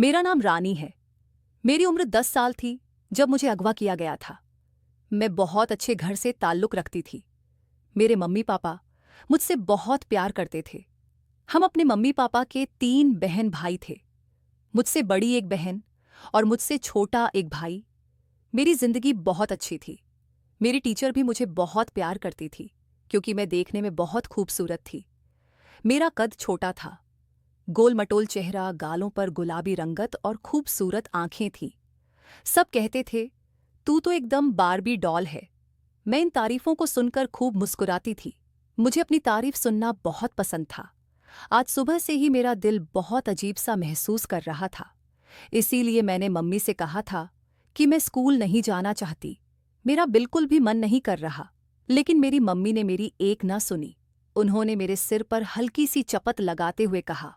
मेरा नाम रानी है। मेरी उम्र 10 साल थी जब मुझे अगवा किया गया था। मैं बहुत अच्छे घर से ताल्लुक रखती थी। मेरे मम्मी पापा मुझसे बहुत प्यार करते थे। हम अपने मम्मी पापा के 3 बहन भाई थे। मुझसे बड़ी एक बहन और मुझसे छोटा एक भाई। मेरी जिंदगी बहुत अच्छी थी। मेरी टीचर भी मुझे बहुत प्यार करती थी क्योंकि मैं देखने में बहुत खूबसूरत थी। मेरा कद छोटा था। गोल मटोल चेहरा, गालों पर गुलाबी रंगत और खूबसूरत आंखें थीं। सब कहते थे, तू तो एकदम बारबी डॉल है। मैं इन तारीफों को सुनकर खूब मुस्कुराती थी। मुझे अपनी तारीफ सुनना बहुत पसंद था। आज सुबह से ही मेरा दिल बहुत अजीब सा महसूस कर रहा था। इसीलिए मैंने मम्मी से कहा था कि मैं स्कूल नहीं जाना चाहती। मेरा बिल्कुल भी मन नहीं कर रहा। लेकिन मेरी मम्मी ने मेरी एक ना सुनी। उन्होंने मेरे सिर पर हल्की सी चपत लगाते हुए कहा,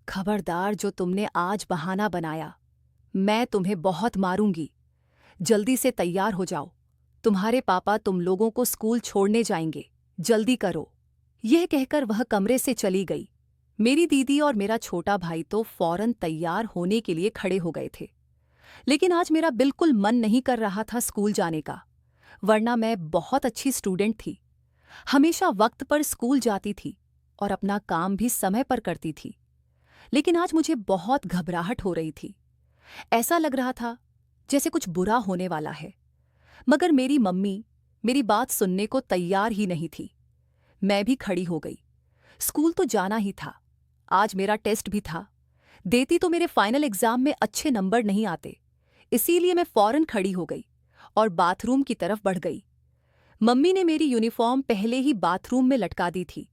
खबरदार, जो तुमने आज बहाना बनाया, मैं तुम्हें बहुत मारूंगी। जल्दी से तैयार हो जाओ। तुम्हारे पापा तुम लोगों को स्कूल छोड़ने जाएंगे। जल्दी करो। यह कहकर वह कमरे से चली गई। मेरी दीदी और मेरा छोटा भाई तो फौरन तैयार होने के लिए खड़े हो गए थे। लेकिन आज मेरा बिल्कुल मन नहीं कर रहा था स्कूल जाने का, वरना मैं बहुत अच्छी स्टूडेंट थी। हमेशा वक्त पर स्कूल जाती थी और अपना काम भी समय पर करती थी। लेकिन आज मुझे बहुत घबराहट हो रही थी। ऐसा लग रहा था जैसे कुछ बुरा होने वाला है। मगर मेरी मम्मी मेरी बात सुनने को तैयार ही नहीं थी। मैं भी खड़ी हो गई। स्कूल तो जाना ही था। आज मेरा टेस्ट भी था। देती तो मेरे फाइनल एग्जाम में अच्छे नंबर नहीं आते। इसीलिए मैं फौरन खड़ी हो गई और बाथरूम की तरफ बढ़ गई। मम्मी ने मेरी यूनिफॉर्म पहले ही बाथरूम में लटका दी थी।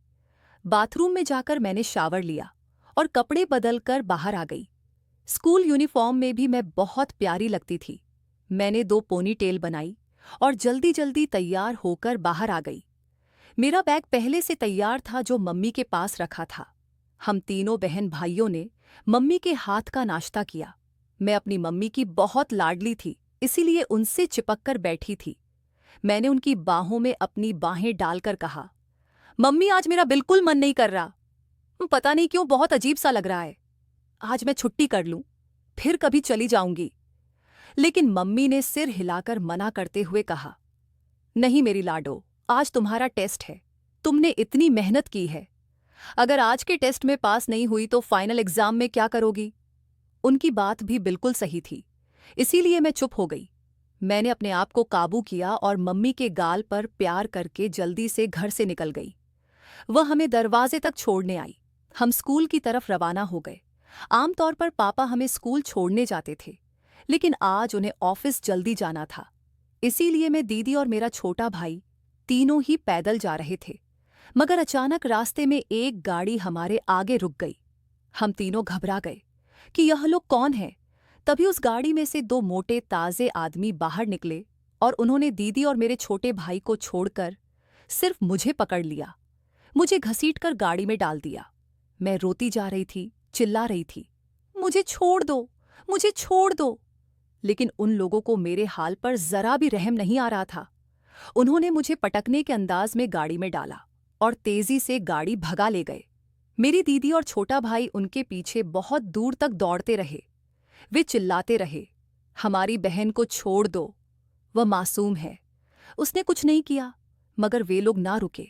बाथरूम में जाकर मैंने शावर लिया और कपड़े बदलकर बाहर आ गई। स्कूल यूनिफॉर्म में भी मैं बहुत प्यारी लगती थी। मैंने 2 पोनीटेल बनाई और जल्दी जल्दी तैयार होकर बाहर आ गई। मेरा बैग पहले से तैयार था जो मम्मी के पास रखा था। हम तीनों बहन भाइयों ने मम्मी के हाथ का नाश्ता किया। मैं अपनी मम्मी की बहुत लाडली थी, इसीलिए उनसे चिपक कर बैठी थी। मैंने उनकी बाहों में अपनी बाहें डालकर कहा, मम्मी, आज मेरा बिल्कुल मन नहीं कर रहा। पता नहीं क्यों बहुत अजीब सा लग रहा है। आज मैं छुट्टी कर लूं, फिर कभी चली जाऊंगी। लेकिन मम्मी ने सिर हिलाकर मना करते हुए कहा, नहीं मेरी लाडो, आज तुम्हारा टेस्ट है। तुमने इतनी मेहनत की है। अगर आज के टेस्ट में पास नहीं हुई तो फाइनल एग्जाम में क्या करोगी? उनकी बात भी बिल्कुल सही थी। इसीलिए मैं चुप हो गई। मैंने अपने आप को काबू किया और मम्मी के गाल पर प्यार करके जल्दी से घर से निकल गई। वह हमें दरवाजे तक छोड़ने आई। हम स्कूल की तरफ रवाना हो गए। आमतौर पर पापा हमें स्कूल छोड़ने जाते थे, लेकिन आज उन्हें ऑफिस जल्दी जाना था। इसीलिए मैं, दीदी और मेरा छोटा भाई तीनों ही पैदल जा रहे थे। मगर अचानक रास्ते में एक गाड़ी हमारे आगे रुक गई। हम तीनों घबरा गए कि यह लोग कौन हैं। तभी उस गाड़ी में से 2 मोटे ताजे आदमी बाहर निकले और उन्होंने दीदी और मेरे छोटे भाई को छोड़कर सिर्फ मुझे पकड़ लिया। मुझे घसीटकर गाड़ी में डाल दिया। मैं रोती जा रही थी, चिल्ला रही थी, मुझे छोड़ दो, मुझे छोड़ दो। लेकिन उन लोगों को मेरे हाल पर जरा भी रहम नहीं आ रहा था। उन्होंने मुझे पटकने के अंदाज में गाड़ी में डाला और तेजी से गाड़ी भगा ले गए। मेरी दीदी और छोटा भाई उनके पीछे बहुत दूर तक दौड़ते रहे। वे चिल्लाते रहे, हमारी बहन को छोड़ दो, वह मासूम है, उसने कुछ नहीं किया। मगर वे लोग ना रुके,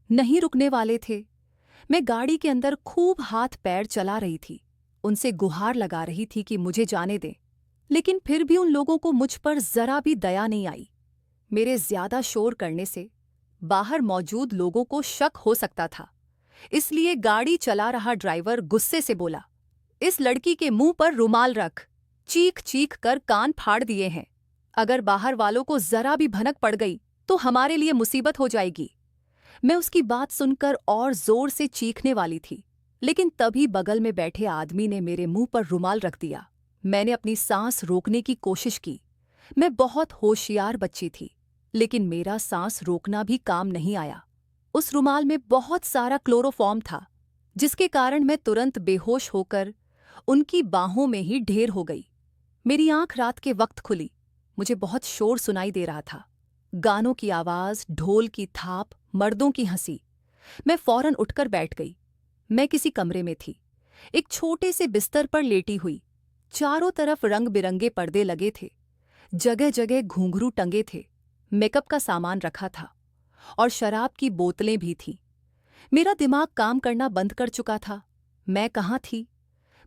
नहीं रुकने वाले थे। मैं गाड़ी के अंदर खूब हाथ पैर चला रही थी, उनसे गुहार लगा रही थी कि मुझे जाने दें। लेकिन फिर भी उन लोगों को मुझ पर जरा भी दया नहीं आई। मेरे ज्यादा शोर करने से बाहर मौजूद लोगों को शक हो सकता था। इसलिए गाड़ी चला रहा ड्राइवर गुस्से से बोला, इस लड़की के मुंह पर रुमाल रख। चीख चीख कर कान फाड़ दिए हैं। अगर बाहर वालों को जरा भी भनक पड़ गई तो हमारे लिए मुसीबत हो जाएगी। मैं उसकी बात सुनकर और जोर से चीखने वाली थी, लेकिन तभी बगल में बैठे आदमी ने मेरे मुंह पर रुमाल रख दिया। मैंने अपनी सांस रोकने की कोशिश की। मैं बहुत होशियार बच्ची थी, लेकिन मेरा सांस रोकना भी काम नहीं आया। उस रुमाल में बहुत सारा क्लोरोफॉर्म था, जिसके कारण मैं तुरंत बेहोश होकर उनकी बाहों में ही ढेर हो गई। मेरी आंख रात के वक्त खुली। मुझे बहुत शोर सुनाई दे रहा था, गानों की आवाज, ढोल की थाप, मर्दों की हंसी। मैं फौरन उठकर बैठ गई। मैं किसी कमरे में थी, एक छोटे से बिस्तर पर लेटी हुई। चारों तरफ रंग बिरंगे पर्दे लगे थे, जगह जगह घुंघरू टंगे थे, मेकअप का सामान रखा था और शराब की बोतलें भी थीं। मेरा दिमाग काम करना बंद कर चुका था। मैं कहाँ थी?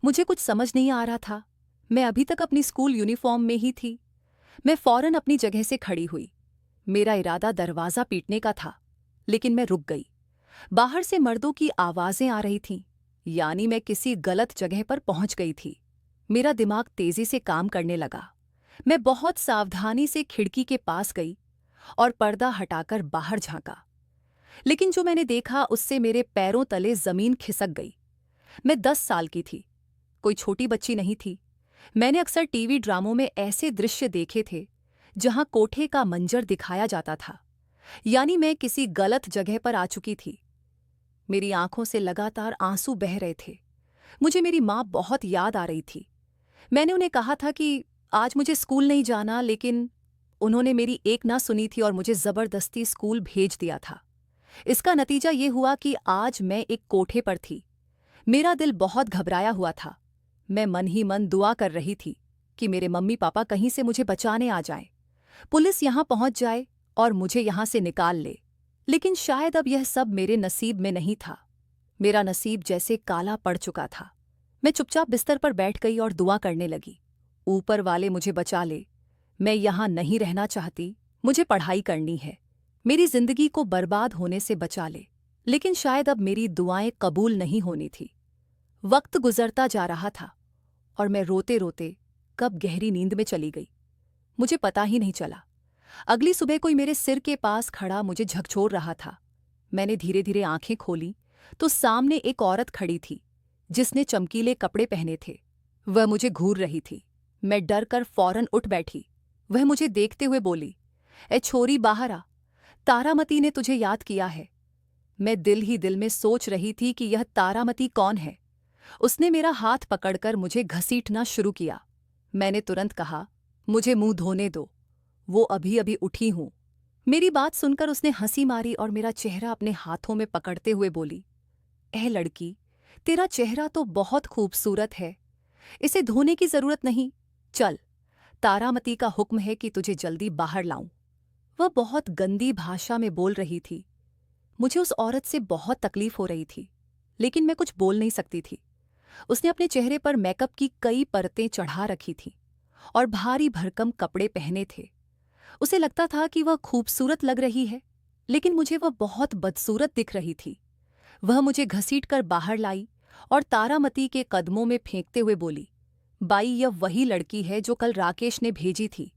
मुझे कुछ समझ नहीं आ रहा था। मैं अभी तक अपनी स्कूल यूनिफॉर्म में ही थी। मैं फौरन अपनी जगह से खड़ी हुई। मेरा इरादा दरवाज़ा पीटने का था, लेकिन मैं रुक गई। बाहर से मर्दों की आवाज़ें आ रही थीं, यानी मैं किसी गलत जगह पर पहुंच गई थी। मेरा दिमाग तेजी से काम करने लगा। मैं बहुत सावधानी से खिड़की के पास गई और पर्दा हटाकर बाहर झांका। लेकिन जो मैंने देखा उससे मेरे पैरों तले जमीन खिसक गई। मैं 10 साल की थी, कोई छोटी बच्ची नहीं थी। मैंने अक्सर टीवी ड्रामों में ऐसे दृश्य देखे थे जहां कोठे का मंजर दिखाया जाता था, यानी मैं किसी गलत जगह पर आ चुकी थी। मेरी आंखों से लगातार आंसू बह रहे थे। मुझे मेरी माँ बहुत याद आ रही थी। मैंने उन्हें कहा था कि आज मुझे स्कूल नहीं जाना, लेकिन उन्होंने मेरी एक ना सुनी थी और मुझे जबरदस्ती स्कूल भेज दिया था। इसका नतीजा ये हुआ कि आज मैं एक कोठे पर थी। मेरा दिल बहुत घबराया हुआ था। मैं मन ही मन दुआ कर रही थी कि मेरे मम्मी पापा कहीं से मुझे बचाने आ जाएं, पुलिस यहां पहुंच जाए और मुझे यहां से निकाल ले। लेकिन शायद अब यह सब मेरे नसीब में नहीं था। मेरा नसीब जैसे काला पड़ चुका था। मैं चुपचाप बिस्तर पर बैठ गई और दुआ करने लगी, ऊपर वाले मुझे बचा ले। मैं यहां नहीं रहना चाहती, मुझे पढ़ाई करनी है। मेरी जिंदगी को बर्बाद होने से बचा ले। लेकिन शायद अब मेरी दुआएं कबूल नहीं होनी थी। वक्त गुजरता जा रहा था और मैं रोते रोते कब गहरी नींद में चली गई, मुझे पता ही नहीं चला। अगली सुबह कोई मेरे सिर के पास खड़ा मुझे झकझोर रहा था। मैंने धीरे धीरे आंखें खोली तो सामने एक औरत खड़ी थी जिसने चमकीले कपड़े पहने थे। वह मुझे घूर रही थी। मैं डर कर फौरन उठ बैठी। वह मुझे देखते हुए बोली, ए छोरी बाहर आ, तारामती ने तुझे याद किया है। मैं दिल ही दिल में सोच रही थी कि यह तारामती कौन है। उसने मेरा हाथ पकड़कर मुझे घसीटना शुरू किया। मैंने तुरंत कहा, मुझे मुंह धोने दो, वो अभी अभी उठी हूं। मेरी बात सुनकर उसने हंसी मारी और मेरा चेहरा अपने हाथों में पकड़ते हुए बोली, ए लड़की, तेरा चेहरा तो बहुत खूबसूरत है, इसे धोने की जरूरत नहीं। चल, तारामती का हुक्म है कि तुझे जल्दी बाहर लाऊं। वह बहुत गंदी भाषा में बोल रही थी। मुझे उस औरत से बहुत तकलीफ हो रही थी, लेकिन मैं कुछ बोल नहीं सकती थी। उसने अपने चेहरे पर मेकअप की कई परतें चढ़ा रखी थीं और भारी भरकम कपड़े पहने थे। उसे लगता था कि वह खूबसूरत लग रही है, लेकिन मुझे वह बहुत बदसूरत दिख रही थी। वह मुझे घसीटकर बाहर लाई और तारामती के कदमों में फेंकते हुए बोली, बाई, यह वही लड़की है जो कल राकेश ने भेजी थी।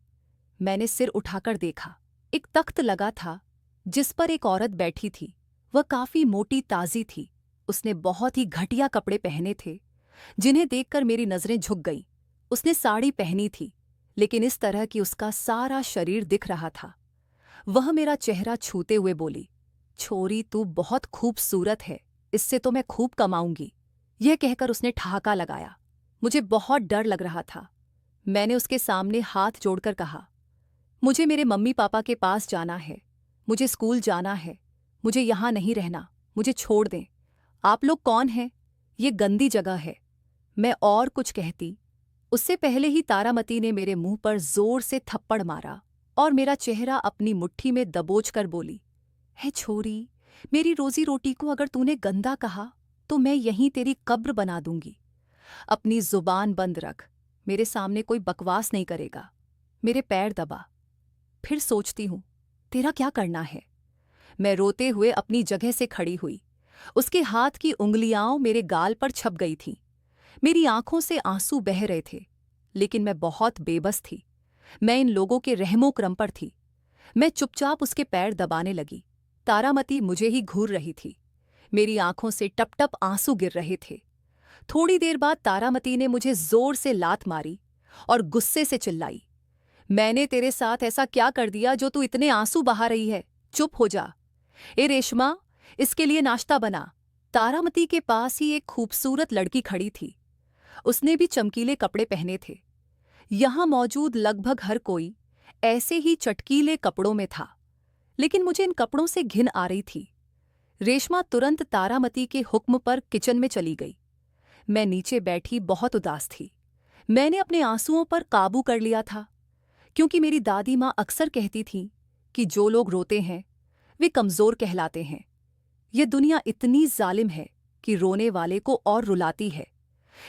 मैंने सिर उठाकर देखा। एक तख्त लगा था जिस पर एक औरत बैठी थी। वह काफी मोटी ताजी थी। उसने बहुत ही घटिया कपड़े पहने थे जिन्हें देखकर मेरी नजरें झुक गईं। उसने साड़ी पहनी थी, लेकिन इस तरह कि उसका सारा शरीर दिख रहा था। वह मेरा चेहरा छूते हुए बोली, छोरी, तू बहुत खूबसूरत है, इससे तो मैं खूब कमाऊंगी। यह कहकर उसने ठहाका लगाया। मुझे बहुत डर लग रहा था। मैंने उसके सामने हाथ जोड़कर कहा, मुझे मेरे मम्मी पापा के पास जाना है, मुझे स्कूल जाना है, मुझे यहाँ नहीं रहना, मुझे छोड़ दें। आप लोग कौन हैं? ये गंदी जगह है। मैं और कुछ कहती, उससे पहले ही तारामती ने मेरे मुंह पर जोर से थप्पड़ मारा और मेरा चेहरा अपनी मुट्ठी में दबोचकर बोली, है छोरी, मेरी रोजी रोटी को अगर तूने गंदा कहा तो मैं यहीं तेरी कब्र बना दूंगी। अपनी जुबान बंद रख, मेरे सामने कोई बकवास नहीं करेगा। मेरे पैर दबा। फिर सोचती हूं, तेरा क्या करना है? मैं रोते हुए अपनी जगह से खड़ी हुई। उसके हाथ की उंगलियां मेरे गाल पर छप गई थीं। मेरी आंखों से आंसू बह रहे थे, लेकिन मैं बहुत बेबस थी। मैं इन लोगों के रहमो क्रम पर थी। मैं चुपचाप उसके पैर दबाने लगी। तारामती मुझे ही घूर रही थी। मेरी आंखों से टप टप आंसू गिर रहे थे। थोड़ी देर बाद तारामती ने मुझे जोर से लात मारी और गुस्से से चिल्लाई, मैंने तेरे साथ ऐसा क्या कर दिया जो तू इतने आंसू बहा रही है? चुप हो जा। ए रेशमा, इसके लिए नाश्ता बना। तारामती के पास ही एक खूबसूरत लड़की खड़ी थी। उसने भी चमकीले कपड़े पहने थे। यहां मौजूद लगभग हर कोई ऐसे ही चटकीले कपड़ों में था, लेकिन मुझे इन कपड़ों से घिन आ रही थी। रेशमा तुरंत तारामती के हुक्म पर किचन में चली गई। मैं नीचे बैठी बहुत उदास थी। मैंने अपने आंसुओं पर काबू कर लिया था, क्योंकि मेरी दादी माँ अक्सर कहती थी कि जो लोग रोते हैं वे कमज़ोर कहलाते हैं। यह दुनिया इतनी जालिम है कि रोने वाले को और रुलाती है,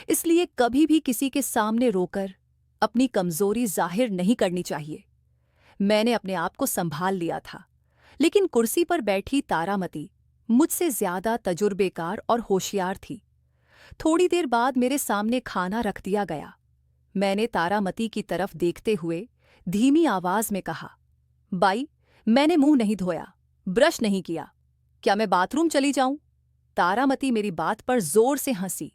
इसलिए कभी भी किसी के सामने रोकर अपनी कमज़ोरी जाहिर नहीं करनी चाहिए। मैंने अपने आप को संभाल लिया था, लेकिन कुर्सी पर बैठी तारामती मुझसे ज्यादा तजुर्बेकार और होशियार थी। थोड़ी देर बाद मेरे सामने खाना रख दिया गया। मैंने तारामती की तरफ देखते हुए धीमी आवाज में कहा, बाई, मैंने मुंह नहीं धोया, ब्रश नहीं किया, क्या मैं बाथरूम चली जाऊं? तारामती मेरी बात पर जोर से हंसी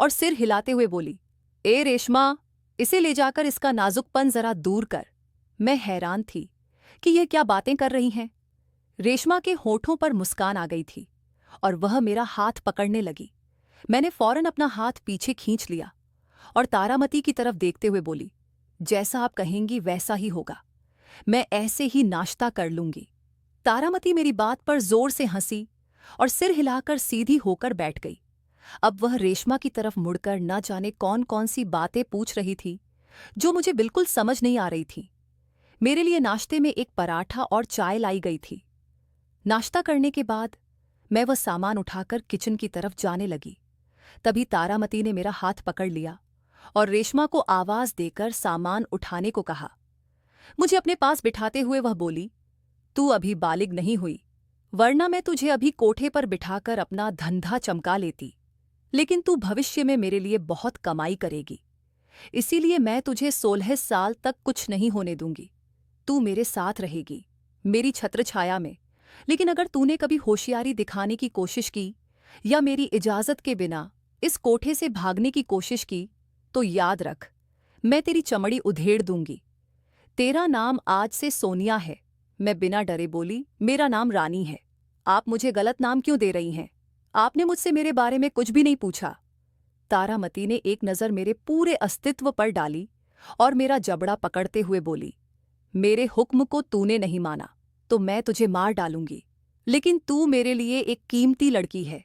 और सिर हिलाते हुए बोली, ए रेशमा, इसे ले जाकर इसका नाजुकपन जरा दूर कर। मैं हैरान थी कि यह क्या बातें कर रही हैं। रेशमा के होठों पर मुस्कान आ गई थी और वह मेरा हाथ पकड़ने लगी। मैंने फौरन अपना हाथ पीछे खींच लिया और तारामती की तरफ देखते हुए बोली, जैसा आप कहेंगी वैसा ही होगा, मैं ऐसे ही नाश्ता कर लूंगी। तारामती मेरी बात पर जोर से हंसी और सिर हिलाकर सीधी होकर बैठ गई। अब वह रेशमा की तरफ मुड़कर न जाने कौन कौन सी बातें पूछ रही थी जो मुझे बिल्कुल समझ नहीं आ रही थी। मेरे लिए नाश्ते में एक पराठा और चाय लाई गई थी। नाश्ता करने के बाद मैं वह सामान उठाकर किचन की तरफ जाने लगी। तभी तारामती ने मेरा हाथ पकड़ लिया और रेशमा को आवाज देकर सामान उठाने को कहा। मुझे अपने पास बिठाते हुए वह बोली, तू अभी बालिग नहीं हुई, वरना मैं तुझे अभी कोठे पर बिठाकर अपना धंधा चमका लेती। लेकिन तू भविष्य में मेरे लिए बहुत कमाई करेगी, इसीलिए मैं तुझे 16 साल तक कुछ नहीं होने दूंगी। तू मेरे साथ रहेगी, मेरी छत्रछाया में। लेकिन अगर तूने कभी होशियारी दिखाने की कोशिश की या मेरी इजाजत के बिना इस कोठे से भागने की कोशिश की, तो याद रख, मैं तेरी चमड़ी उधेड़ दूंगी। तेरा नाम आज से सोनिया है। मैं बिना डरे बोली, मेरा नाम रानी है। आप मुझे गलत नाम क्यों दे रही हैं? आपने मुझसे मेरे बारे में कुछ भी नहीं पूछा। तारामती ने एक नज़र मेरे पूरे अस्तित्व पर डाली और मेरा जबड़ा पकड़ते हुए बोली, मेरे हुक्म को तूने नहीं माना तो मैं तुझे मार डालूंगी, लेकिन तू मेरे लिए एक कीमती लड़की है।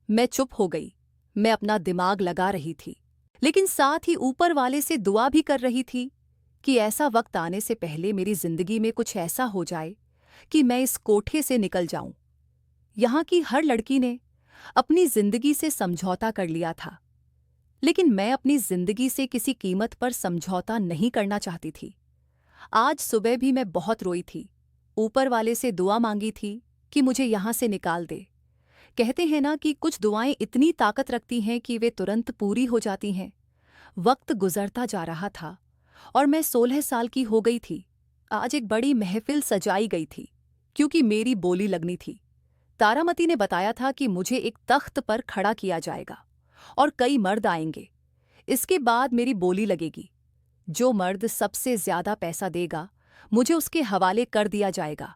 मैं चुप हो गई। मैं अपना दिमाग लगा रही थी, लेकिन साथ ही ऊपर वाले से दुआ भी कर रही थी कि ऐसा वक्त आने से पहले मेरी जिंदगी में कुछ ऐसा हो जाए कि मैं इस कोठे से निकल जाऊं। यहाँ की हर लड़की ने अपनी जिंदगी से समझौता कर लिया था, लेकिन मैं अपनी जिंदगी से किसी कीमत पर समझौता नहीं करना चाहती थी। आज सुबह भी मैं बहुत रोई थी, ऊपर वाले से दुआ मांगी थी कि मुझे यहाँ से निकाल दे। कहते हैं ना कि कुछ दुआएं इतनी ताकत रखती हैं कि वे तुरंत पूरी हो जाती हैं। वक्त गुजरता जा रहा था और मैं 16 साल की हो गई थी। आज एक बड़ी महफिल सजाई गई थी, क्योंकि मेरी बोली लगनी थी। तारामती ने बताया था कि मुझे एक तख्त पर खड़ा किया जाएगा और कई मर्द आएंगे। इसके बाद मेरी बोली लगेगी। जो मर्द सबसे ज्यादा पैसा देगा, मुझे उसके हवाले कर दिया जाएगा।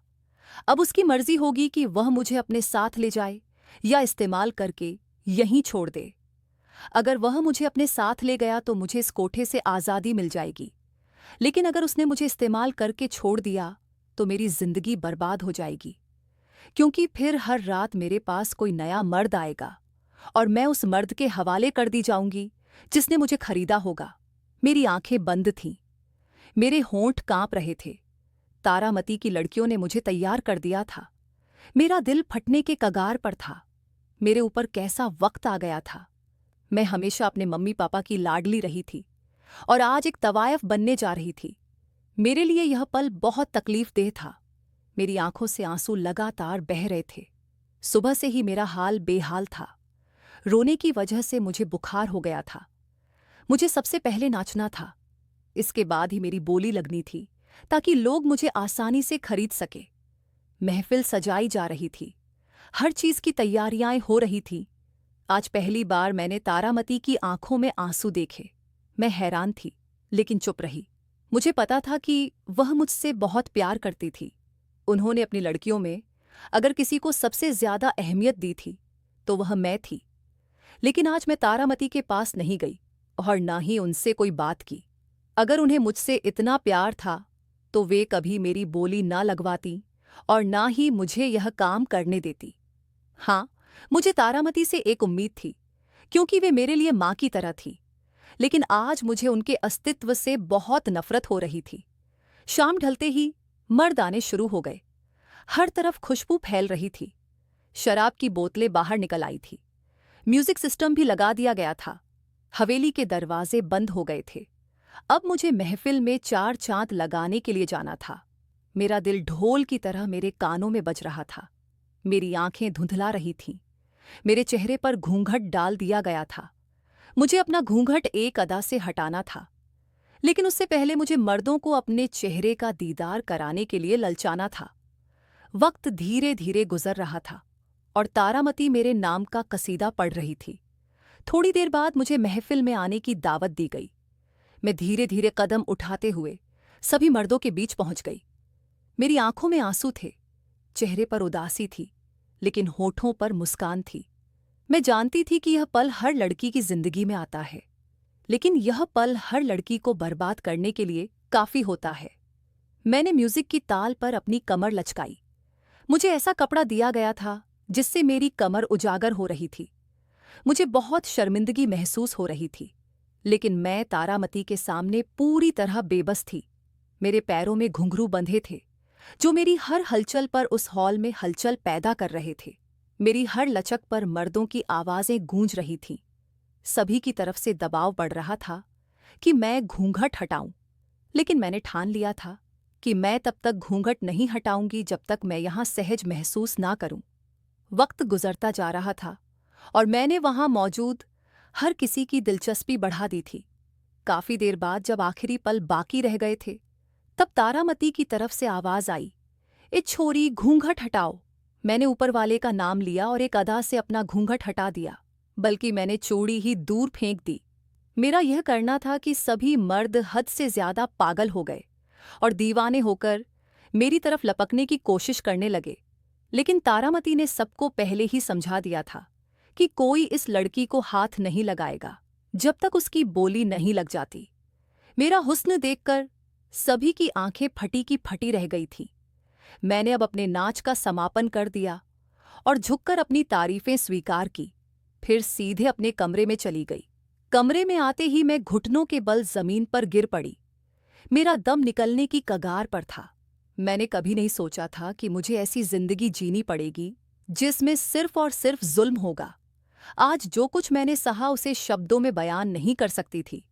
अब उसकी मर्जी होगी कि वह मुझे अपने साथ ले जाए या इस्तेमाल करके यहीं छोड़ दे। अगर वह मुझे अपने साथ ले गया तो मुझे इस कोठे से आज़ादी मिल जाएगी, लेकिन अगर उसने मुझे इस्तेमाल करके छोड़ दिया तो मेरी जिंदगी बर्बाद हो जाएगी, क्योंकि फिर हर रात मेरे पास कोई नया मर्द आएगा और मैं उस मर्द के हवाले कर दी जाऊंगी जिसने मुझे खरीदा होगा। मेरी आंखें बंद थीं, मेरे होंठ कांप रहे थे। तारामती की लड़कियों ने मुझे तैयार कर दिया था। मेरा दिल फटने के कगार पर था। मेरे ऊपर कैसा वक्त आ गया था। मैं हमेशा अपने मम्मी पापा की लाडली रही थी और आज एक तवायफ बनने जा रही थी। मेरे लिए यह पल बहुत तकलीफदेह था। मेरी आंखों से आंसू लगातार बह रहे थे। सुबह से ही मेरा हाल बेहाल था। रोने की वजह से मुझे बुखार हो गया था। मुझे सबसे पहले नाचना था, इसके बाद ही मेरी बोली लगनी थी, ताकि लोग मुझे आसानी से खरीद सके। महफिल सजाई जा रही थी, हर चीज की तैयारियां हो रही थी। आज पहली बार मैंने तारामती की आंखों में आंसू देखे। मैं हैरान थी, लेकिन चुप रही। मुझे पता था कि वह मुझसे बहुत प्यार करती थी। उन्होंने अपनी लड़कियों में अगर किसी को सबसे ज्यादा अहमियत दी थी तो वह मैं थी। लेकिन आज मैं तारामती के पास नहीं गई और ना ही उनसे कोई बात की। अगर उन्हें मुझसे इतना प्यार था तो वे कभी मेरी बोली ना लगवाती और ना ही मुझे यह काम करने देती। हाँ, मुझे तारामती से एक उम्मीद थी, क्योंकि वे मेरे लिए माँ की तरह थी। लेकिन आज मुझे उनके अस्तित्व से बहुत नफरत हो रही थी। शाम ढलते ही मर्द आने शुरू हो गए। हर तरफ खुशबू फैल रही थी। शराब की बोतलें बाहर निकल आई थी। म्यूजिक सिस्टम भी लगा दिया गया था। हवेली के दरवाजे बंद हो गए थे। अब मुझे महफिल में चार चांद लगाने के लिए जाना था। मेरा दिल ढोल की तरह मेरे कानों में बज रहा था। मेरी आंखें धुंधला रही थीं। मेरे चेहरे पर घूंघट डाल दिया गया था। मुझे अपना घूंघट एक अदा से हटाना था, लेकिन उससे पहले मुझे मर्दों को अपने चेहरे का दीदार कराने के लिए ललचाना था। वक्त धीरे धीरे गुजर रहा था और तारामती मेरे नाम का कसीदा पढ़ रही थी। थोड़ी देर बाद मुझे महफिल में आने की दावत दी गई। मैं धीरे धीरे कदम उठाते हुए सभी मर्दों के बीच पहुंच गई। मेरी आंखों में आंसू थे, चेहरे पर उदासी थी, लेकिन होठों पर मुस्कान थी। मैं जानती थी कि यह पल हर लड़की की जिंदगी में आता है, लेकिन यह पल हर लड़की को बर्बाद करने के लिए काफी होता है। मैंने म्यूजिक की ताल पर अपनी कमर लचकाई। मुझे ऐसा कपड़ा दिया गया था जिससे मेरी कमर उजागर हो रही थी। मुझे बहुत शर्मिंदगी महसूस हो रही थी, लेकिन मैं तारामती के सामने पूरी तरह बेबस थी। मेरे पैरों में घुंघरू बंधे थे, जो मेरी हर हलचल पर उस हॉल में हलचल पैदा कर रहे थे। मेरी हर लचक पर मर्दों की आवाजें गूंज रही थीं। सभी की तरफ से दबाव बढ़ रहा था कि मैं घूंघट हटाऊं, लेकिन मैंने ठान लिया था कि मैं तब तक घूंघट नहीं हटाऊंगी जब तक मैं यहां सहज महसूस ना करूं। वक्त गुजरता जा रहा था और मैंने वहां मौजूद हर किसी की दिलचस्पी बढ़ा दी थी। काफी देर बाद जब आखिरी पल बाकी रह गए थे, तब तारामती की तरफ से आवाज आई, ए छोरी, घूंघट हटाओ। मैंने ऊपर वाले का नाम लिया और एक अदा से अपना घूंघट हटा दिया, बल्कि मैंने चूड़ी ही दूर फेंक दी। मेरा यह करना था कि सभी मर्द हद से ज्यादा पागल हो गए और दीवाने होकर मेरी तरफ लपकने की कोशिश करने लगे। लेकिन तारामती ने सबको पहले ही समझा दिया था कि कोई इस लड़की को हाथ नहीं लगाएगा जब तक उसकी बोली नहीं लग जाती। मेरा हुस्न देखकर सभी की आंखें फटी की फटी रह गई थी। मैंने अब अपने नाच का समापन कर दिया और झुककर अपनी तारीफें स्वीकार की। फिर सीधे अपने कमरे में चली गई। कमरे में आते ही मैं घुटनों के बल जमीन पर गिर पड़ी। मेरा दम निकलने की कगार पर था। मैंने कभी नहीं सोचा था कि मुझे ऐसी जिंदगी जीनी पड़ेगी जिसमें सिर्फ और सिर्फ जुल्म होगा। आज जो कुछ मैंने सहा उसे शब्दों में बयान नहीं कर सकती थी।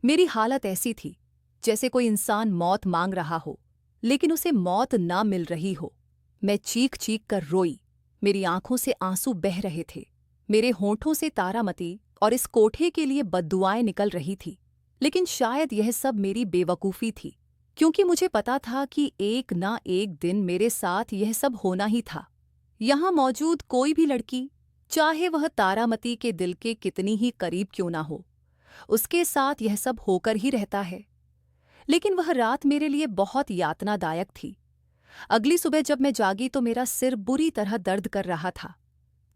मेरी हालत ऐसी थी जैसे कोई इंसान मौत मांग रहा हो, लेकिन उसे मौत ना मिल रही हो। मैं चीख चीख कर रोई। मेरी आंखों से आंसू बह रहे थे। मेरे होठों से तारामती और इस कोठे के लिए बद्दुआएं निकल रही थी। लेकिन शायद यह सब मेरी बेवकूफ़ी थी, क्योंकि मुझे पता था कि एक ना एक दिन मेरे साथ यह सब होना ही था। यहाँ मौजूद कोई भी लड़की, चाहे वह तारामती के दिल के कितनी ही करीब क्यों ना हो, उसके साथ यह सब होकर ही रहता है। लेकिन वह रात मेरे लिए बहुत यातनादायक थी। अगली सुबह जब मैं जागी तो मेरा सिर बुरी तरह दर्द कर रहा था।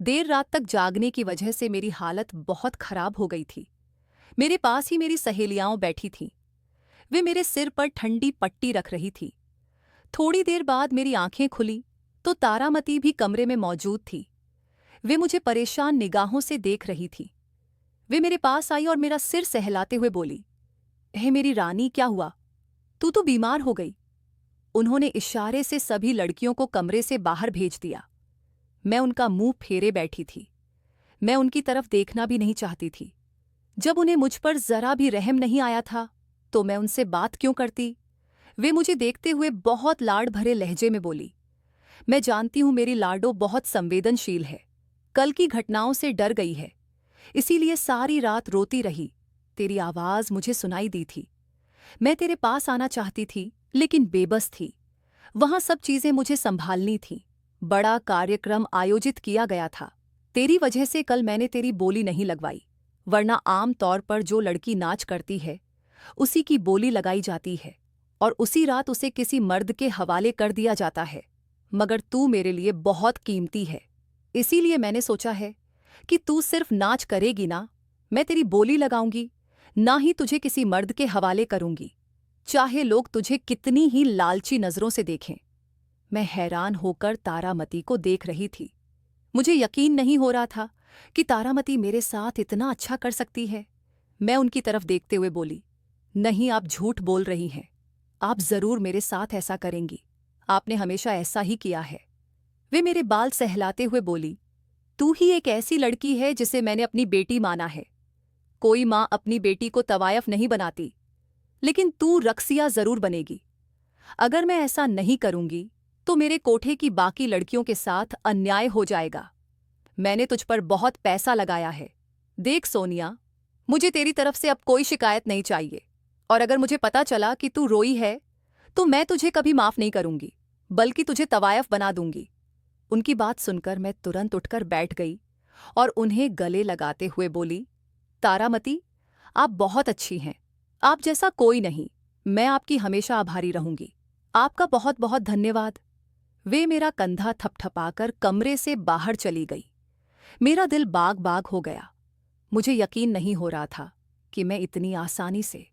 देर रात तक जागने की वजह से मेरी हालत बहुत खराब हो गई थी। मेरे पास ही मेरी सहेलियां बैठी थीं। वे मेरे सिर पर ठंडी पट्टी रख रही थी। थोड़ी देर बाद मेरी आंखें खुली तो तारामती भी कमरे में मौजूद थी। वे मुझे परेशान निगाहों से देख रही थी। वे मेरे पास आई और मेरा सिर सहलाते हुए बोली, "हे मेरी रानी, क्या हुआ? तू तो बीमार हो गई।" उन्होंने इशारे से सभी लड़कियों को कमरे से बाहर भेज दिया। मैं उनका मुंह फेरे बैठी थी। मैं उनकी तरफ देखना भी नहीं चाहती थी। जब उन्हें मुझ पर जरा भी रहम नहीं आया था तो मैं उनसे बात क्यों करती? वे मुझे देखते हुए बहुत लाड़ भरे लहजे में बोली, "मैं जानती हूं मेरी लाडो बहुत संवेदनशील है। कल की घटनाओं से डर गई है, इसीलिए सारी रात रोती रही। तेरी आवाज मुझे सुनाई दी थी। मैं तेरे पास आना चाहती थी, लेकिन बेबस थी। वहां सब चीजें मुझे संभालनी थीं। बड़ा कार्यक्रम आयोजित किया गया था। तेरी वजह से कल मैंने तेरी बोली नहीं लगवाई, वरना आम तौर पर जो लड़की नाच करती है उसी की बोली लगाई जाती है और उसी रात उसे किसी मर्द के हवाले कर दिया जाता है। मगर तू मेरे लिए बहुत कीमती है, इसीलिए मैंने सोचा है कि तू सिर्फ नाच करेगी ना, मैं तेरी बोली लगाऊंगी, ना ही तुझे किसी मर्द के हवाले करूंगी, चाहे लोग तुझे कितनी ही लालची नजरों से देखें। मैं हैरान होकर तारामती को देख रही थी। मुझे यकीन नहीं हो रहा था कि तारामती मेरे साथ इतना अच्छा कर सकती है। मैं उनकी तरफ देखते हुए बोली, नहीं, आप झूठ बोल रही हैं। आप जरूर मेरे साथ ऐसा करेंगी। आपने हमेशा ऐसा ही किया है। वे मेरे बाल सहलाते हुए बोली, तू ही एक ऐसी लड़की है जिसे मैंने अपनी बेटी माना है। कोई माँ अपनी बेटी को तवायफ नहीं बनाती, लेकिन तू रक्सिया जरूर बनेगी। अगर मैं ऐसा नहीं करूंगी तो मेरे कोठे की बाकी लड़कियों के साथ अन्याय हो जाएगा। मैंने तुझ पर बहुत पैसा लगाया है। देख सोनिया, मुझे तेरी तरफ से अब कोई शिकायत नहीं चाहिए, और अगर मुझे पता चला कि तू रोई है तो मैं तुझे कभी माफ नहीं करूंगी, बल्कि तुझे तवायफ बना दूंगी। उनकी बात सुनकर मैं तुरंत उठकर बैठ गई और उन्हें गले लगाते हुए बोली, तारामती, आप बहुत अच्छी हैं। आप जैसा कोई नहीं। मैं आपकी हमेशा आभारी रहूंगी। आपका बहुत बहुत धन्यवाद। वे मेरा कंधा थपथपाकर कमरे से बाहर चली गई। मेरा दिल बाग बाग हो गया। मुझे यकीन नहीं हो रहा था कि मैं इतनी आसानी से,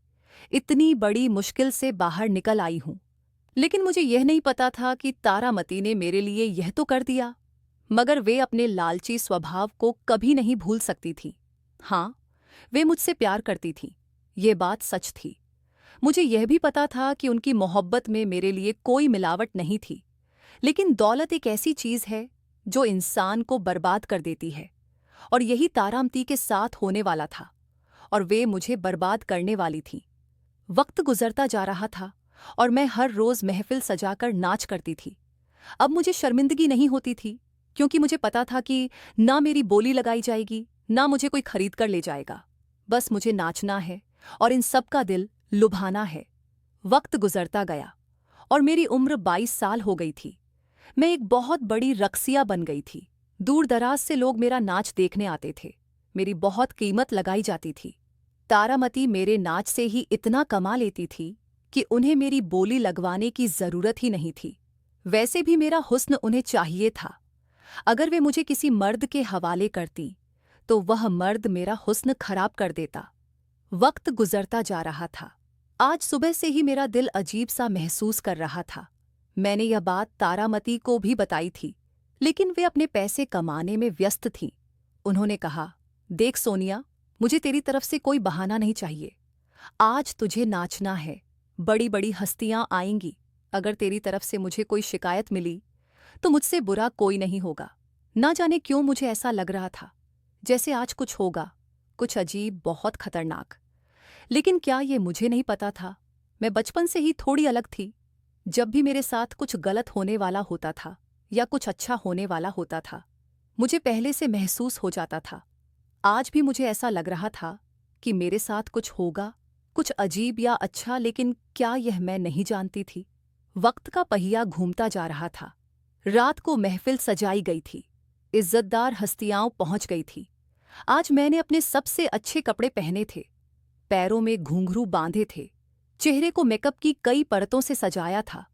इतनी बड़ी मुश्किल से बाहर निकल आई हूं। लेकिन मुझे यह नहीं पता था कि तारामती ने मेरे लिए यह तो कर दिया, मगर वे अपने लालची स्वभाव को कभी नहीं भूल सकती थी। हाँ, वे मुझसे प्यार करती थीं, ये बात सच थी। मुझे यह भी पता था कि उनकी मोहब्बत में मेरे लिए कोई मिलावट नहीं थी। लेकिन दौलत एक ऐसी चीज है जो इंसान को बर्बाद कर देती है, और यही तारामती के साथ होने वाला था, और वे मुझे बर्बाद करने वाली थी। वक्त गुजरता जा रहा था और मैं हर रोज महफिल सजाकर नाच करती थी। अब मुझे शर्मिंदगी नहीं होती थी, क्योंकि मुझे पता था कि ना मेरी बोली लगाई जाएगी, ना मुझे कोई खरीद कर ले जाएगा। बस मुझे नाचना है और इन सब का दिल लुभाना है। वक्त गुजरता गया और मेरी उम्र 22 साल हो गई थी। मैं एक बहुत बड़ी रक्सिया बन गई थी। दूर दराज से लोग मेरा नाच देखने आते थे। मेरी बहुत कीमत लगाई जाती थी। तारामती मेरे नाच से ही इतना कमा लेती थी कि उन्हें मेरी बोली लगवाने की जरूरत ही नहीं थी। वैसे भी मेरा हुस्न उन्हें चाहिए था। अगर वे मुझे किसी मर्द के हवाले करती तो वह मर्द मेरा हुस्न खराब कर देता। वक्त गुजरता जा रहा था। आज सुबह से ही मेरा दिल अजीब सा महसूस कर रहा था। मैंने यह बात तारामती को भी बताई थी, लेकिन वे अपने पैसे कमाने में व्यस्त थीं। उन्होंने कहा, देख सोनिया, मुझे तेरी तरफ से कोई बहाना नहीं चाहिए। आज तुझे नाचना है। बड़ी बड़ी हस्तियां आएंगी। अगर तेरी तरफ से मुझे कोई शिकायत मिली तो मुझसे बुरा कोई नहीं होगा। ना जाने क्यों मुझे ऐसा लग रहा था जैसे आज कुछ होगा, कुछ अजीब, बहुत खतरनाक। लेकिन क्या ये मुझे नहीं पता था? मैं बचपन से ही थोड़ी अलग थी। जब भी मेरे साथ कुछ गलत होने वाला होता था या कुछ अच्छा होने वाला होता था, मुझे पहले से महसूस हो जाता था। आज भी मुझे ऐसा लग रहा था कि मेरे साथ कुछ होगा, कुछ अजीब या अच्छा, लेकिन क्या यह मैं नहीं जानती थी। वक्त का पहिया घूमता जा रहा था। रात को महफिल सजाई गई थी। इज्जतदार हस्तियां पहुंच गई थी। आज मैंने अपने सबसे अच्छे कपड़े पहने थे, पैरों में घुंघरू बांधे थे, चेहरे को मेकअप की कई परतों से सजाया था,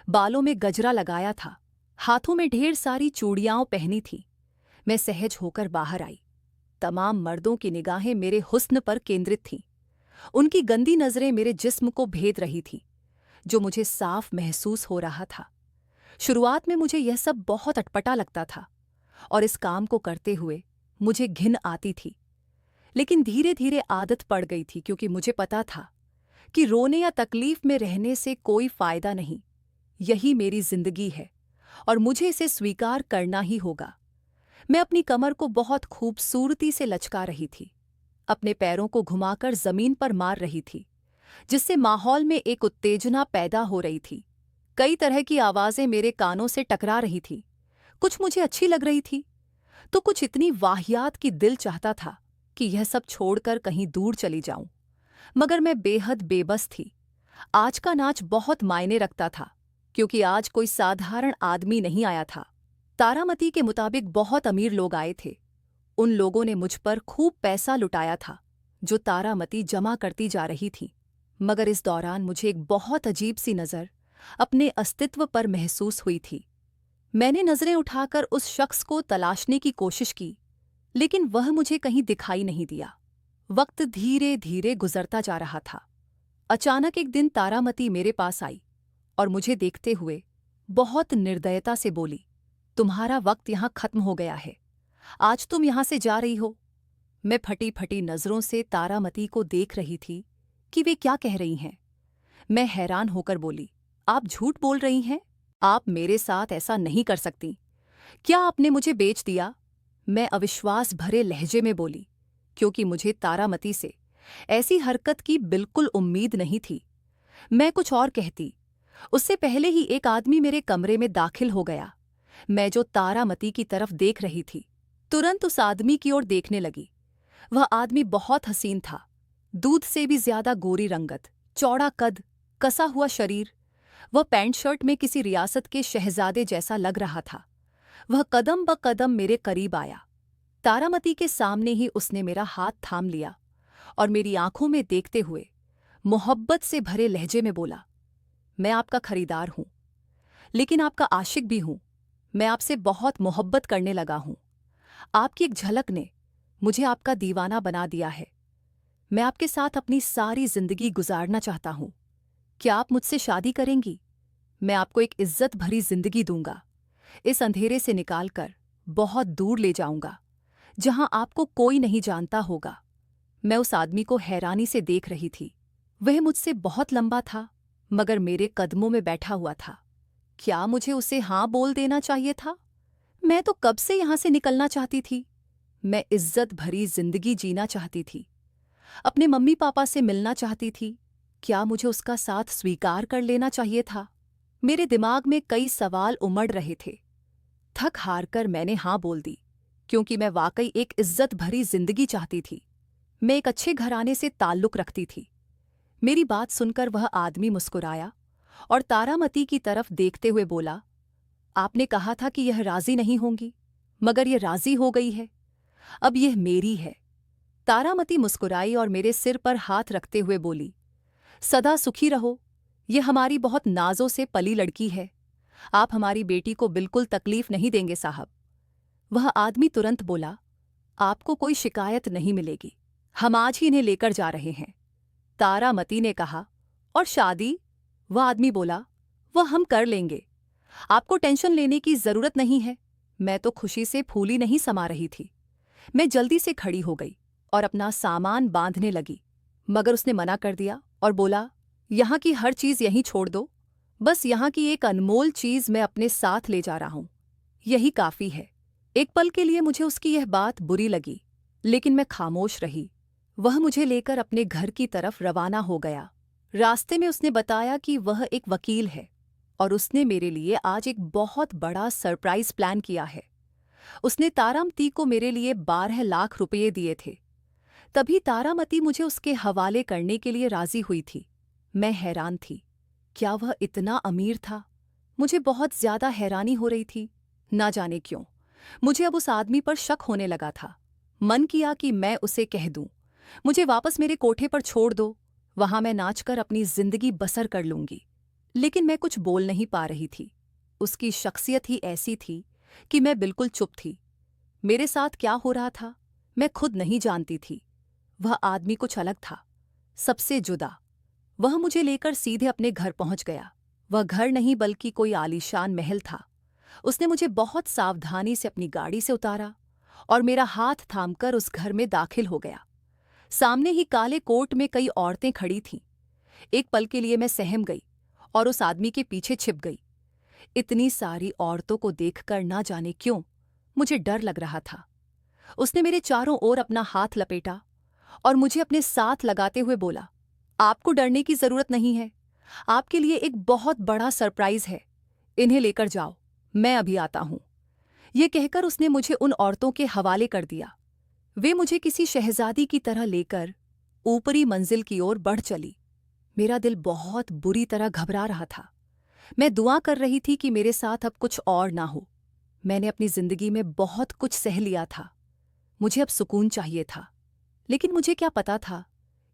बालों में गजरा लगाया था, हाथों में ढेर सारी चूड़ियां पहनी थी। मैं सहज होकर बाहर आई। तमाम मर्दों की निगाहें मेरे हुस्न पर केंद्रित थीं। उनकी गंदी नजरें मेरे जिस्म को भेद रही थीं, जो मुझे साफ महसूस हो रहा था। शुरुआत में मुझे यह सब बहुत अटपटा लगता था और इस काम को करते हुए मुझे घिन आती थी। लेकिन धीरे धीरे आदत पड़ गई थी, क्योंकि मुझे पता था कि रोने या तकलीफ में रहने से कोई फायदा नहीं। यही मेरी जिंदगी है और मुझे इसे स्वीकार करना ही होगा। मैं अपनी कमर को बहुत खूबसूरती से लचका रही थी, अपने पैरों को घुमाकर जमीन पर मार रही थी, जिससे माहौल में एक उत्तेजना पैदा हो रही थी। कई तरह की आवाजें मेरे कानों से टकरा रही थी। कुछ मुझे अच्छी लग रही थी तो कुछ इतनी वाहियात कि दिल चाहता था कि यह सब छोड़कर कहीं दूर चली जाऊं। मगर मैं बेहद बेबस थी। आज का नाच बहुत मायने रखता था, क्योंकि आज कोई साधारण आदमी नहीं आया था। तारामती के मुताबिक बहुत अमीर लोग आए थे। उन लोगों ने मुझ पर खूब पैसा लुटाया था, जो तारामती जमा करती जा रही थी। मगर इस दौरान मुझे एक बहुत अजीब सी नज़र अपने अस्तित्व पर महसूस हुई थी। मैंने नजरें उठाकर उस शख्स को तलाशने की कोशिश की, लेकिन वह मुझे कहीं दिखाई नहीं दिया। वक्त धीरे धीरे गुजरता जा रहा था। अचानक एक दिन तारामती मेरे पास आई और मुझे देखते हुए बहुत निर्दयता से बोली, तुम्हारा वक्त यहाँ खत्म हो गया है। आज तुम यहाँ से जा रही हो। मैं फटी फटी नजरों से तारामती को देख रही थी कि वे क्या कह रही हैं। मैं हैरान होकर बोली, आप झूठ बोल रही हैं? आप मेरे साथ ऐसा नहीं कर सकती। क्या आपने मुझे बेच दिया? मैं अविश्वास भरे लहजे में बोली, क्योंकि मुझे तारामती से ऐसी हरकत की बिल्कुल उम्मीद नहीं थी। मैं कुछ और कहती, उससे पहले ही एक आदमी मेरे कमरे में दाखिल हो गया। मैं जो तारामती की तरफ देख रही थी, तुरंत उस आदमी की ओर देखने लगी। वह आदमी बहुत हसीन था, दूध से भी ज्यादा गोरी रंगत, चौड़ा कद, कसा हुआ शरीर। वह पैंट शर्ट में किसी रियासत के शहजादे जैसा लग रहा था। वह कदम ब कदम मेरे करीब आया। तारामती के सामने ही उसने मेरा हाथ थाम लिया और मेरी आंखों में देखते हुए मोहब्बत से भरे लहजे में बोला, मैं आपका खरीदार हूं, लेकिन आपका आशिक भी हूं। मैं आपसे बहुत मोहब्बत करने लगा हूं। आपकी एक झलक ने मुझे आपका दीवाना बना दिया है। मैं आपके साथ अपनी सारी जिंदगी गुजारना चाहता हूं। क्या आप मुझसे शादी करेंगी? मैं आपको एक इज्जत भरी जिंदगी दूंगा। इस अंधेरे से निकालकर बहुत दूर ले जाऊंगा, जहां आपको कोई नहीं जानता होगा। मैं उस आदमी को हैरानी से देख रही थी। वह मुझसे बहुत लंबा था, मगर मेरे कदमों में बैठा हुआ था। क्या मुझे उसे हाँ बोल देना चाहिए था? मैं तो कब से यहां से निकलना चाहती थी। मैं इज्जत भरी जिंदगी जीना चाहती थी, अपने मम्मी पापा से मिलना चाहती थी। क्या मुझे उसका साथ स्वीकार कर लेना चाहिए था? मेरे दिमाग में कई सवाल उमड़ रहे थे। थक हार कर मैंने हाँ बोल दी, क्योंकि मैं वाकई एक इज्जत भरी जिंदगी चाहती थी। मैं एक अच्छे घराने से ताल्लुक रखती थी। मेरी बात सुनकर वह आदमी मुस्कुराया और तारामती की तरफ देखते हुए बोला, आपने कहा था कि यह राजी नहीं होंगी, मगर यह राजी हो गई है। अब यह मेरी है। तारामती मुस्कुराई और मेरे सिर पर हाथ रखते हुए बोली, सदा सुखी रहो। यह हमारी बहुत नाजों से पली लड़की है। आप हमारी बेटी को बिल्कुल तकलीफ नहीं देंगे साहब। वह आदमी तुरंत बोला, आपको कोई शिकायत नहीं मिलेगी। हम आज ही इन्हें लेकर जा रहे हैं। तारामती ने कहा, और शादी? वह आदमी बोला, वह हम कर लेंगे। आपको टेंशन लेने की जरूरत नहीं है। मैं तो खुशी से फूली नहीं समा रही थी। मैं जल्दी से खड़ी हो गई और अपना सामान बांधने लगी, मगर उसने मना कर दिया और बोला, यहाँ की हर चीज यहीं छोड़ दो। बस यहाँ की एक अनमोल चीज मैं अपने साथ ले जा रहा हूं, यही काफी है। एक पल के लिए मुझे उसकी यह बात बुरी लगी, लेकिन मैं खामोश रही। वह मुझे लेकर अपने घर की तरफ रवाना हो गया। रास्ते में उसने बताया कि वह एक वकील है और उसने मेरे लिए आज एक बहुत बड़ा सरप्राइज प्लान किया है। उसने तारामती को मेरे लिए 12 लाख रुपये दिए थे। तभी तारामती मुझे उसके हवाले करने के लिए राजी हुई थी। मैं हैरान थी। क्या वह इतना अमीर था? मुझे बहुत ज्यादा हैरानी हो रही थी। ना जाने क्यों मुझे अब उस आदमी पर शक होने लगा था। मन किया कि मैं उसे कह दूं, मुझे वापस मेरे कोठे पर छोड़ दो, वहां मैं नाचकर अपनी जिंदगी बसर कर लूंगी। लेकिन मैं कुछ बोल नहीं पा रही थी। उसकी शख्सियत ही ऐसी थी कि मैं बिल्कुल चुप थी। मेरे साथ क्या हो रहा था मैं खुद नहीं जानती थी। वह आदमी कुछ अलग था, सबसे जुदा। वह मुझे लेकर सीधे अपने घर पहुंच गया। वह घर नहीं बल्कि कोई आलीशान महल था। उसने मुझे बहुत सावधानी से अपनी गाड़ी से उतारा और मेरा हाथ थामकर उस घर में दाखिल हो गया। सामने ही काले कोट में कई औरतें खड़ी थीं। एक पल के लिए मैं सहम गई और उस आदमी के पीछे छिप गई। इतनी सारी औरतों को देखकर ना जाने क्यों मुझे डर लग रहा था। उसने मेरे चारों ओर अपना हाथ लपेटा और मुझे अपने साथ लगाते हुए बोला, आपको डरने की जरूरत नहीं है। आपके लिए एक बहुत बड़ा सरप्राइज है। इन्हें लेकर जाओ, मैं अभी आता हूं। यह कहकर उसने मुझे उन औरतों के हवाले कर दिया। वे मुझे किसी शहजादी की तरह लेकर ऊपरी मंजिल की ओर बढ़ चली। मेरा दिल बहुत बुरी तरह घबरा रहा था। मैं दुआ कर रही थी कि मेरे साथ अब कुछ और ना हो। मैंने अपनी जिंदगी में बहुत कुछ सह लिया था। मुझे अब सुकून चाहिए था। लेकिन मुझे क्या पता था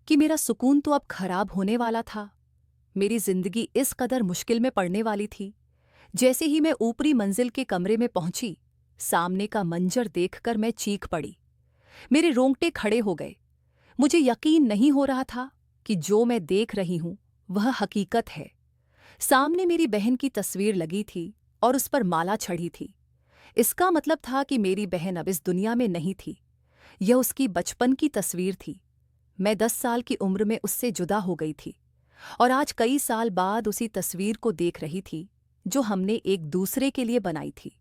कि मेरा सुकून तो अब खराब होने वाला था। मेरी जिंदगी इस कदर मुश्किल में पड़ने वाली थी। जैसे ही मैं ऊपरी मंजिल के कमरे में पहुंची, सामने का मंजर देखकर मैं चीख पड़ी। मेरे रोंगटे खड़े हो गए। मुझे यकीन नहीं हो रहा था कि जो मैं देख रही हूं वह हकीकत है। सामने मेरी बहन की तस्वीर लगी थी और उस पर माला चढ़ी थी। इसका मतलब था कि मेरी बहन अब इस दुनिया में नहीं थी। यह उसकी बचपन की तस्वीर थी। मैं 10 साल की उम्र में उससे जुदा हो गई थी और आज कई साल बाद उसी तस्वीर को देख रही थी जो हमने एक दूसरे के लिए बनाई थी।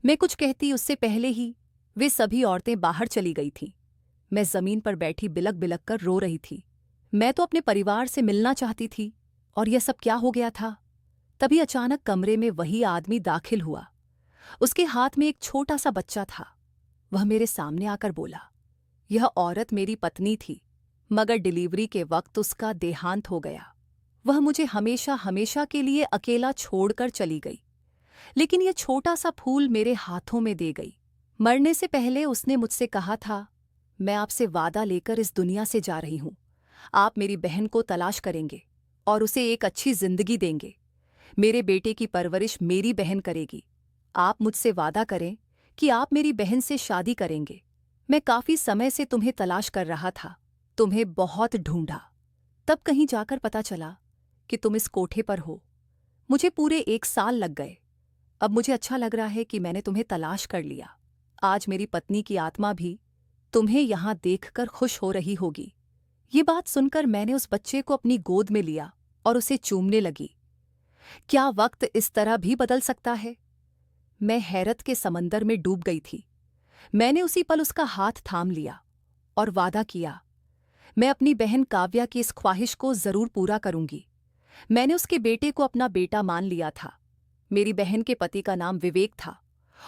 मैं कुछ कहती उससे पहले ही वे सभी औरतें बाहर चली गई थीं। मैं जमीन पर बैठी बिलक बिलक कर रो रही थी। मैं तो अपने परिवार से मिलना चाहती थी और यह सब क्या हो गया था। तभी अचानक कमरे में वही आदमी दाखिल हुआ। उसके हाथ में एक छोटा सा बच्चा था। वह मेरे सामने आकर बोला, यह औरत मेरी पत्नी थी, मगर डिलीवरी के वक्त उसका देहांत हो गया। वह मुझे हमेशा हमेशा के लिए अकेला छोड़कर चली गई, लेकिन यह छोटा सा फूल मेरे हाथों में दे गई। मरने से पहले उसने मुझसे कहा था, मैं आपसे वादा लेकर इस दुनिया से जा रही हूं। आप मेरी बहन को तलाश करेंगे और उसे एक अच्छी जिंदगी देंगे। मेरे बेटे की परवरिश मेरी बहन करेगी। आप मुझसे वादा करें कि आप मेरी बहन से शादी करेंगे। मैं काफी समय से तुम्हें तलाश कर रहा था, तुम्हें बहुत ढूंढा। तब कहीं जाकर पता चला कि तुम इस कोठे पर हो। मुझे पूरे 1 साल लग गए। अब मुझे अच्छा लग रहा है कि मैंने तुम्हें तलाश कर लिया। आज मेरी पत्नी की आत्मा भी तुम्हें यहां देखकर खुश हो रही होगी। ये बात सुनकर मैंने उस बच्चे को अपनी गोद में लिया और उसे चूमने लगी। क्या वक्त इस तरह भी बदल सकता है? मैं हैरत के समंदर में डूब गई थी। मैंने उसी पल उसका हाथ थाम लिया और वादा किया, मैं अपनी बहन काव्या की इस ख्वाहिश को जरूर पूरा करूंगी। मैंने उसके बेटे को अपना बेटा मान लिया था। मेरी बहन के पति का नाम विवेक था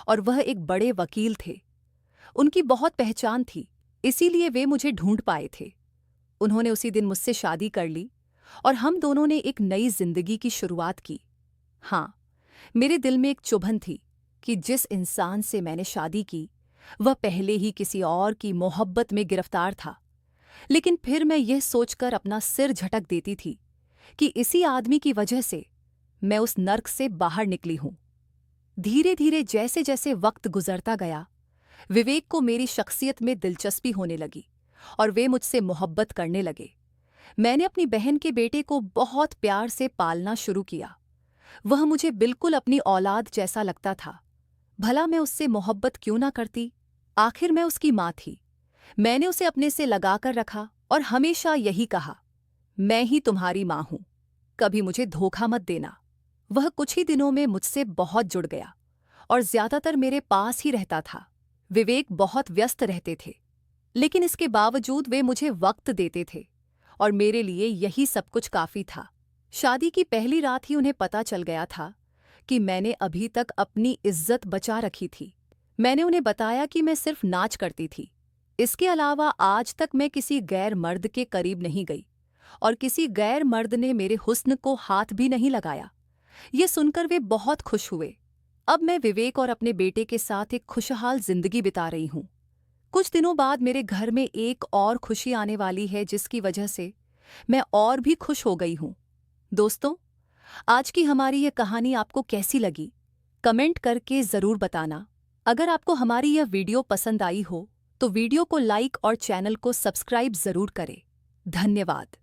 और वह एक बड़े वकील थे। उनकी बहुत पहचान थी, इसीलिए वे मुझे ढूंढ पाए थे। उन्होंने उसी दिन मुझसे शादी कर ली और हम दोनों ने एक नई जिंदगी की शुरुआत की। हाँ, मेरे दिल में एक चुभन थी कि जिस इंसान से मैंने शादी की वह पहले ही किसी और की मोहब्बत में गिरफ्तार था। लेकिन फिर मैं यह सोचकर अपना सिर झटक देती थी कि इसी आदमी की वजह से मैं उस नर्क से बाहर निकली हूं। धीरे धीरे जैसे जैसे वक्त गुजरता गया, विवेक को मेरी शख्सियत में दिलचस्पी होने लगी और वे मुझसे मोहब्बत करने लगे। मैंने अपनी बहन के बेटे को बहुत प्यार से पालना शुरू किया। वह मुझे बिल्कुल अपनी औलाद जैसा लगता था। भला मैं उससे मोहब्बत क्यों ना करती? आखिर मैं उसकी माँ थी। मैंने उसे अपने से लगाकर रखा और हमेशा यही कहा, मैं ही तुम्हारी माँ हूं, कभी मुझे धोखा मत देना। वह कुछ ही दिनों में मुझसे बहुत जुड़ गया और ज्यादातर मेरे पास ही रहता था। विवेक बहुत व्यस्त रहते थे, लेकिन इसके बावजूद वे मुझे वक्त देते थे और मेरे लिए यही सब कुछ काफी था। शादी की पहली रात ही उन्हें पता चल गया था कि मैंने अभी तक अपनी इज्जत बचा रखी थी। मैंने उन्हें बताया कि मैं सिर्फ नाच करती थी। इसके अलावा आज तक मैं किसी गैर मर्द के करीब नहीं गई और किसी गैर मर्द ने मेरे हुस्न को हाथ भी नहीं लगाया। ये सुनकर वे बहुत खुश हुए। अब मैं विवेक और अपने बेटे के साथ एक खुशहाल जिंदगी बिता रही हूँ। कुछ दिनों बाद मेरे घर में एक और खुशी आने वाली है, जिसकी वजह से मैं और भी खुश हो गई हूँ। दोस्तों, आज की हमारी ये कहानी आपको कैसी लगी? कमेंट करके ज़रूर बताना। अगर आपको हमारी यह वीडियो पसंद आई हो तो वीडियो को लाइक और चैनल को सब्सक्राइब ज़रूर करें। धन्यवाद।